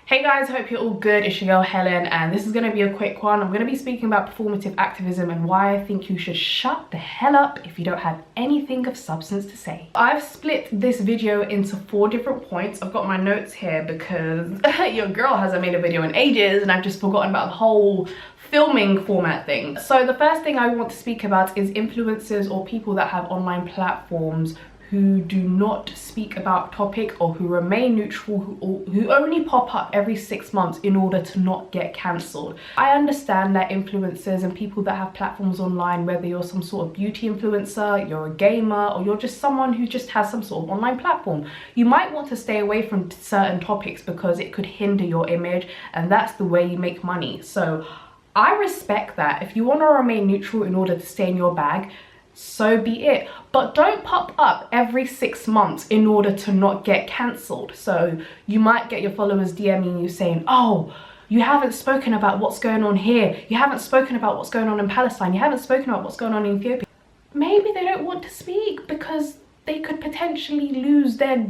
Hey guys, hope you're all good. It's your girl Helen, and this is going to be a quick one. I'm going to be speaking about performative activism and why I think you should shut the hell up if you don't have anything of substance to say. I've split this video into 4 different points. I've got my notes here because your girl hasn't made a video in ages and I've just forgotten about the whole filming format thing. So the first thing I want to speak about is influencers or people that have online platforms who do not speak about topic or who remain neutral, who only pop up every 6 months in order to not get cancelled. I understand that influencers and people that have platforms online, whether you're some sort of beauty influencer, you're a gamer, or you're just someone who just has some sort of online platform, you might want to stay away from certain topics because it could hinder your image, and that's the way you make money. So I respect that. If you want to remain neutral in order to stay in your bag, so be it, but don't pop up every 6 months in order to not get cancelled. So you might get your followers DMing you saying, oh, you haven't spoken about what's going on here, you haven't spoken about what's going on in Palestine, you haven't spoken about what's going on in Ethiopia. Maybe they don't want to speak because they could potentially lose their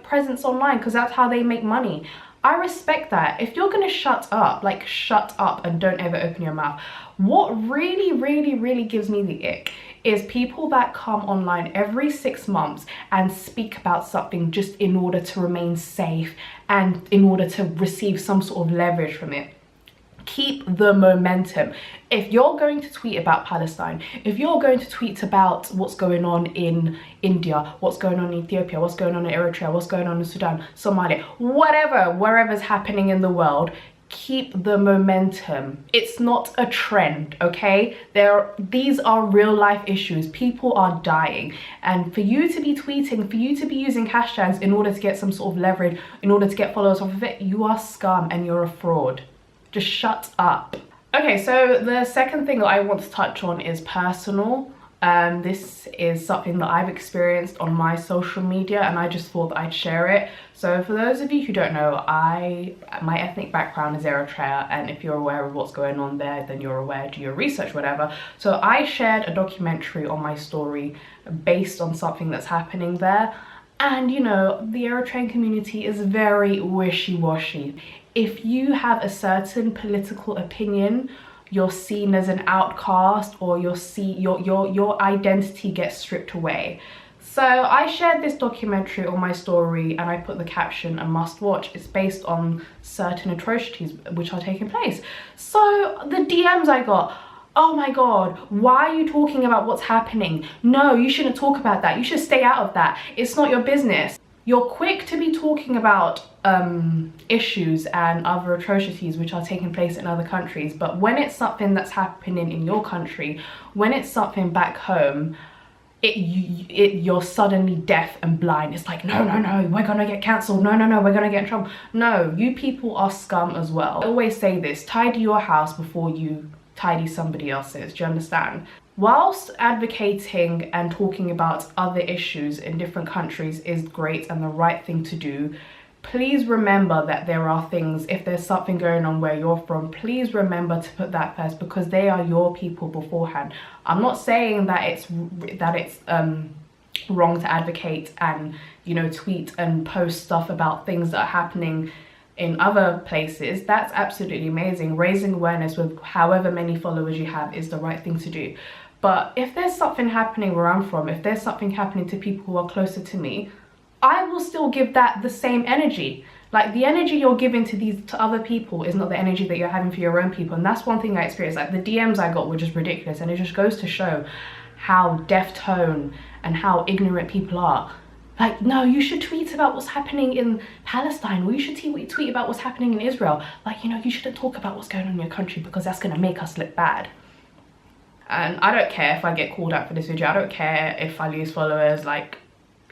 presence online, because that's how they make money. I respect that. If you're gonna shut up and don't ever open your mouth. What really gives me the ick is people that come online every 6 months and speak about something just in order to remain safe and in order to receive some sort of leverage from it. Keep the momentum. If you're going to tweet about Palestine, if you're going to tweet about what's going on in India, what's going on in Ethiopia, what's going on in Eritrea, what's going on in Sudan, Somalia, wherever's happening in the world, keep the momentum. It's not a trend, okay? These are real life issues. People are dying, and for you to be tweeting, for you to be using hashtags in order to get some sort of leverage, in order to get followers off of it, you are scum and you're a fraud. Just shut up. Okay, so the second thing that I want to touch on is personal. This is something that I've experienced on my social media, and I just thought that I'd share it. So for those of you who don't know, my ethnic background is Eritrea, and if you're aware of what's going on there, then you're aware, do your research, whatever. So I shared a documentary on my story based on something that's happening there. And you know, the Eritrean community is very wishy-washy. If you have a certain political opinion, you're seen as an outcast, or your identity gets stripped away. So I shared this documentary on my story and I put the caption, a must watch. It's based on certain atrocities which are taking place. So the DMs I got, oh my god, why are you talking about what's happening? No, you shouldn't talk about that. You should stay out of that. It's not your business. You're quick to be talking about issues and other atrocities which are taking place in other countries, but when it's something that's happening in your country, when it's something back home, you're suddenly deaf and blind. It's like, no, we're gonna get cancelled. No, we're gonna get in trouble. No, you people are scum as well. I always say this, tidy your house before you tidy somebody else's. Do you understand? Whilst advocating and talking about other issues in different countries is great and the right thing to do, please remember that there are things, if there's something going on where you're from, please remember to put that first, because they are your people beforehand. I'm not saying that it's wrong to advocate and, you know, tweet and post stuff about things that are happening in other places. That's absolutely amazing. Raising awareness with however many followers you have is the right thing to do. But if there's something happening where I'm from, if there's something happening to people who are closer to me, I will still give that the same energy. Like, the energy you're giving to other people is not the energy that you're having for your own people. And that's one thing I experienced. Like, the DMs I got were just ridiculous, and it just goes to show how deaf tone and how ignorant people are. Like, no, you should tweet about what's happening in Palestine, or you should tweet about what's happening in Israel. Like, you know, you shouldn't talk about what's going on in your country because that's going to make us look bad. And I don't care if I get called out for this video. I don't care if I lose followers. Like,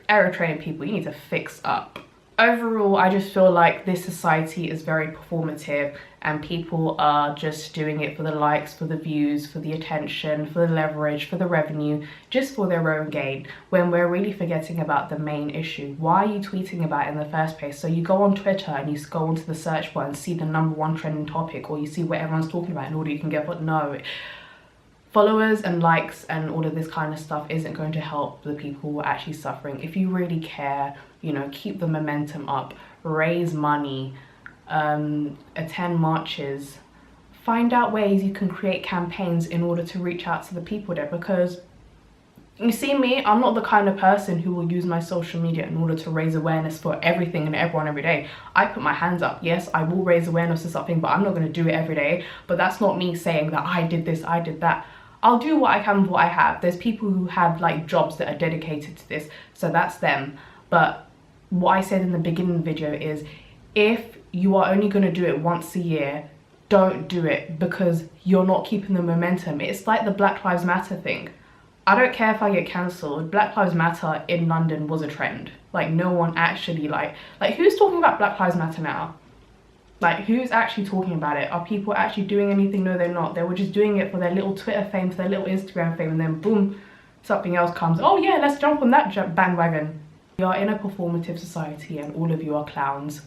Eritrean people, you need to fix up. Overall, I just feel like this society is very performative and people are just doing it for the likes, for the views, for the attention, for the leverage, for the revenue, just for their own gain, when we're really forgetting about the main issue. Why are you tweeting about it in the first place? So you go on Twitter and you go onto the search bar and see the #1 trending topic, or you see what everyone's talking about in order you can get, but no. Followers and likes and all of this kind of stuff isn't going to help the people who are actually suffering. If you really care, you know, keep the momentum up, raise money, attend marches, find out ways you can create campaigns in order to reach out to the people there. Because you see me, I'm not the kind of person who will use my social media in order to raise awareness for everything and everyone every day. I put my hands up. Yes, I will raise awareness for something, but I'm not going to do it every day. But that's not me saying that I did this, I did that. I'll do what I can with what I have. There's people who have like jobs that are dedicated to this, so that's them. But what I said in the beginning of the video is, if you are only going to do it once a year, don't do it, because you're not keeping the momentum. It's like the Black Lives Matter thing. I don't care if I get cancelled. Black Lives Matter in London was a trend. Like, no one actually like who's talking about Black Lives Matter now? Like, who's actually talking about it? Are people actually doing anything? No, they're not. They were just doing it for their little Twitter fame, for their little Instagram fame, and then boom, something else comes. Oh yeah, let's jump on that bandwagon. We are in a performative society and all of you are clowns.